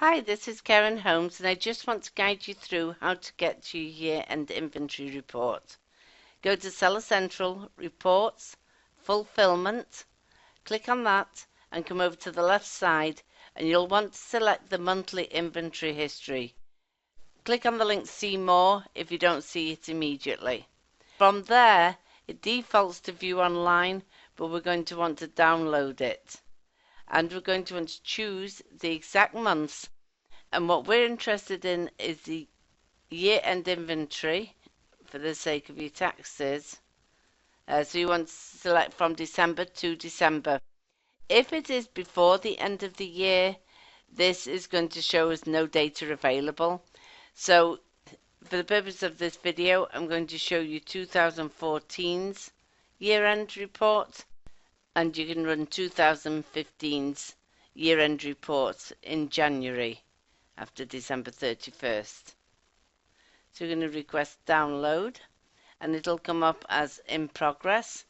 Hi, this is Karen Holmes, and I just want to guide you through how to get to your year-end inventory report. Go to Seller Central, Reports, Fulfillment, click on that, and come over to the left side, and you'll want to select the monthly inventory history. Click on the link See More if you don't see it immediately. From there, it defaults to View Online, but we're going to want to download it. And we're going to want to choose the exact months, and what we're interested in is the year-end inventory for the sake of your taxes. So you want to select from December to December. If it is before the end of the year, this is going to show us no data available. So for the purpose of this video, I'm going to show you 2014's year-end report, and you can run 2015's year-end report in January after December 31st. So you're going to request download, and it'll come up as in progress.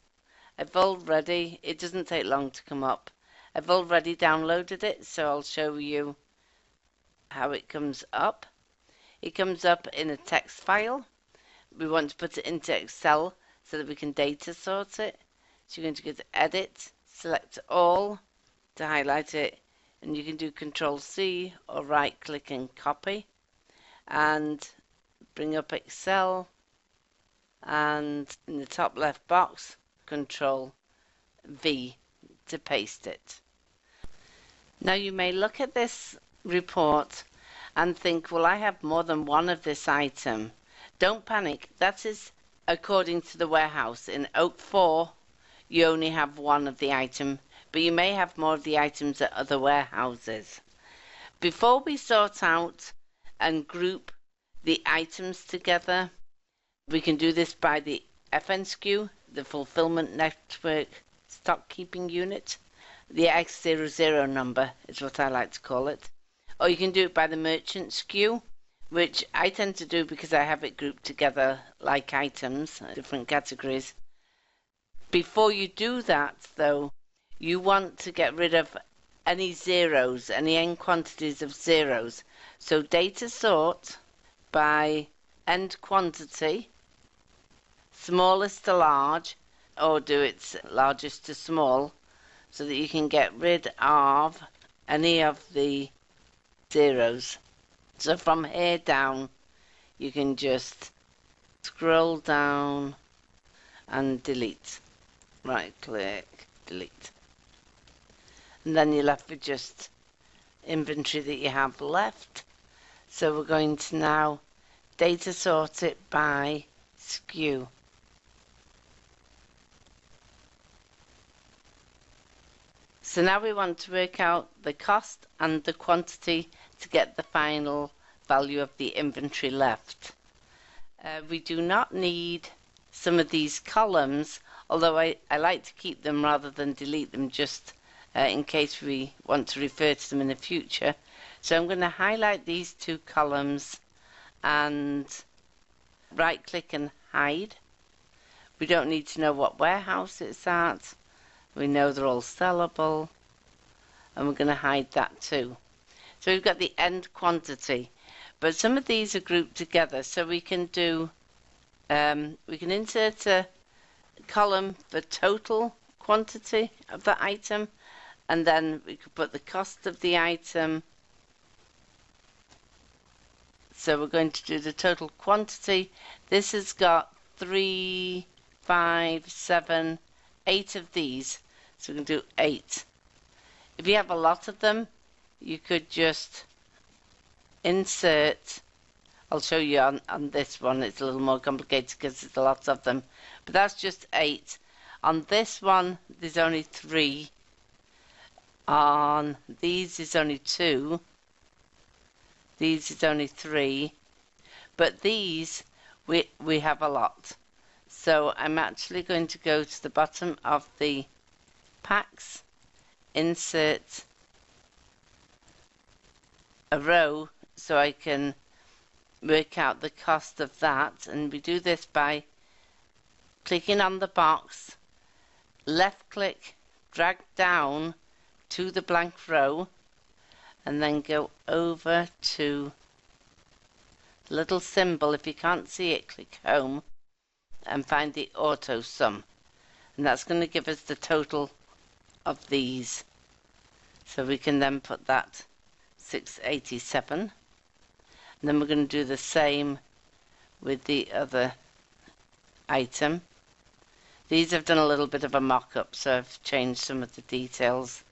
It doesn't take long to come up. I've already downloaded it, so I'll show you how it comes up. It comes up in a text file. We want to put it into Excel so that we can data sort it. So you're going to go to Edit, select All to highlight it, and you can do Control-C or right-click and copy, and bring up Excel, and in the top left box, Control-V to paste it. Now you may look at this report and think, well, I have more than one of this item. Don't panic, that is according to the warehouse. In Oak 4, you only have one of the item, but you may have more of the items at other warehouses. Before we sort out and group the items together, we can do this by the FNSKU, the Fulfillment Network Stock Keeping Unit. The X00 number is what I like to call it. Or you can do it by the Merchant SKU, which I tend to do because I have it grouped together like items, different categories. Before you do that, though, you want to get rid of any zeros, any end quantities of zeros. So data sort by end quantity, smallest to large, or do it largest to small, so that you can get rid of any of the zeros. So from here down, you can just scroll down and delete. Right click, delete. And then you're left with just inventory that you have left. So we're going to now data sort it by SKU. So now we want to work out the cost and the quantity to get the final value of the inventory left. We do not need some of these columns, although I like to keep them rather than delete them, just in case we want to refer to them in the future. So I'm going to highlight these two columns and right click and hide. We don't need to know what warehouse it's at. We know they're all sellable, and we're going to hide that too. So we've got the end quantity, but some of these are grouped together, so we can do we can insert a column for total quantity of the item, and then we could put the cost of the item. So we're going to do the total quantity. This has got 3, 5, 7, 8 of these, so we can do 8. If you have a lot of them, you could just insert. I'll show you on this one, it's a little more complicated because there's a lot of them, but that's just 8. On this one, there's only 3. On these is only 2. These is only 3. But these, we have a lot. So I'm actually going to go to the bottom of the packs, insert a row so I can work out the cost of that, and we do this by clicking on the box, left click, drag down to the blank row, and then go over to the little symbol. If you can't see it, click home and find the auto sum, and that's going to give us the total of these. So we can then put that 687, and then we're going to do the same with the other item. These I've done a little bit of a mock-up, so I've changed some of the details.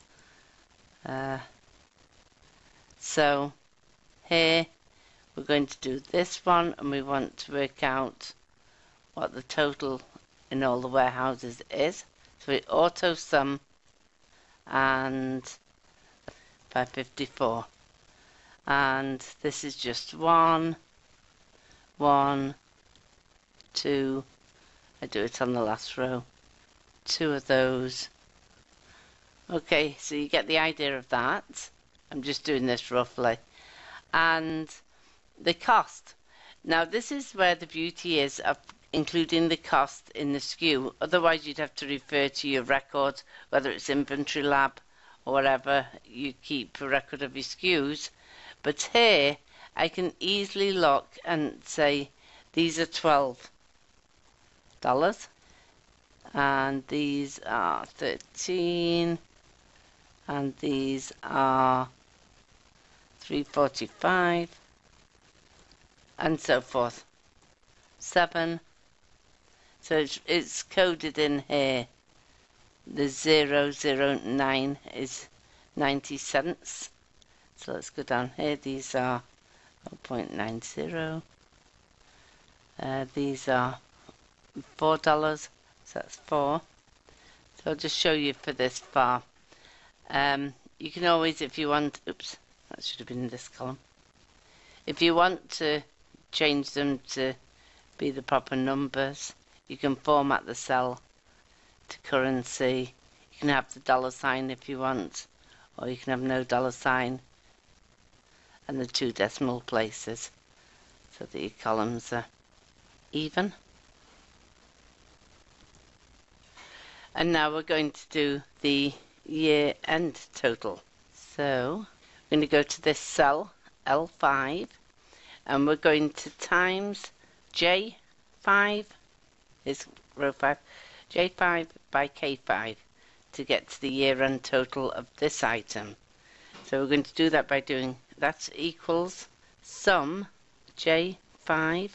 So here we're going to do this one, and we want to work out what the total in all the warehouses is. So we auto sum and 554, and this is just 1, 1, 2. I do it on the last row, 2 of those. Okay, so you get the idea of that. I'm just doing this roughly. And the cost. Now this is where the beauty is of including the cost in the SKU. Otherwise you'd have to refer to your record, whether it's Inventory Lab or wherever you keep a record of your SKUs. But here I can easily look and say these are $12 and these are 13 and these are 345 and so forth. 7. So it's coded in here. The 009 is 90 cents. So let's go down here. These are 0.90. These are $4, so that's 4. So I'll just show you for this far. You can always, if you want, oops, that should have been in this column. If you want to change them to be the proper numbers, you can format the cell to currency. You can have the $sign if you want, or you can have no $sign and the 2 decimal places so that your columns are even. And now we're going to do the year-end total. So we're going to go to this cell, L5, and we're going to times J5, is row 5, J5 by K5 to get to the year-end total of this item. So we're going to do that by doing that equals sum J5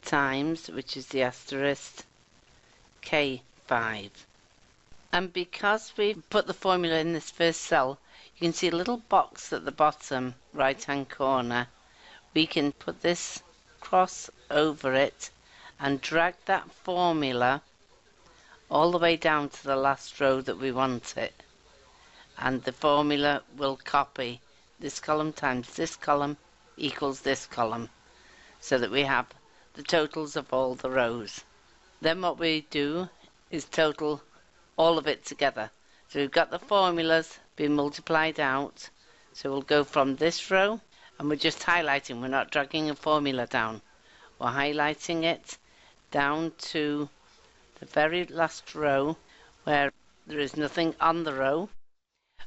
times, which is the asterisk, K5. And because we've put the formula in this first cell, you can see a little box at the bottom right hand corner. We can put this cross over it and drag that formula all the way down to the last row that we want it, and the formula will copy this column times this column equals this column, so that we have the totals of all the rows. Then what we do is total all of it together. So we've got the formulas being multiplied out, so we'll go from this row, and we're just highlighting, we're not dragging a formula down, we're highlighting it down to the very last row where there is nothing on the row.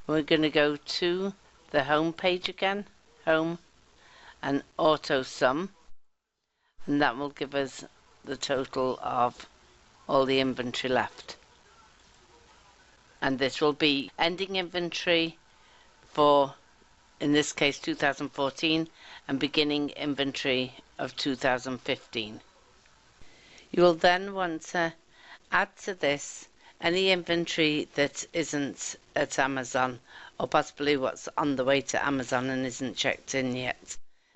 We're going to go to the home page again, home, and auto sum, and that will give us the total of all the inventory left. And this will be ending inventory for, in this case, 2014, and beginning inventory of 2015. You will then want to add to this any inventory that isn't at Amazon, or possibly what's on the way to Amazon and isn't checked in yet.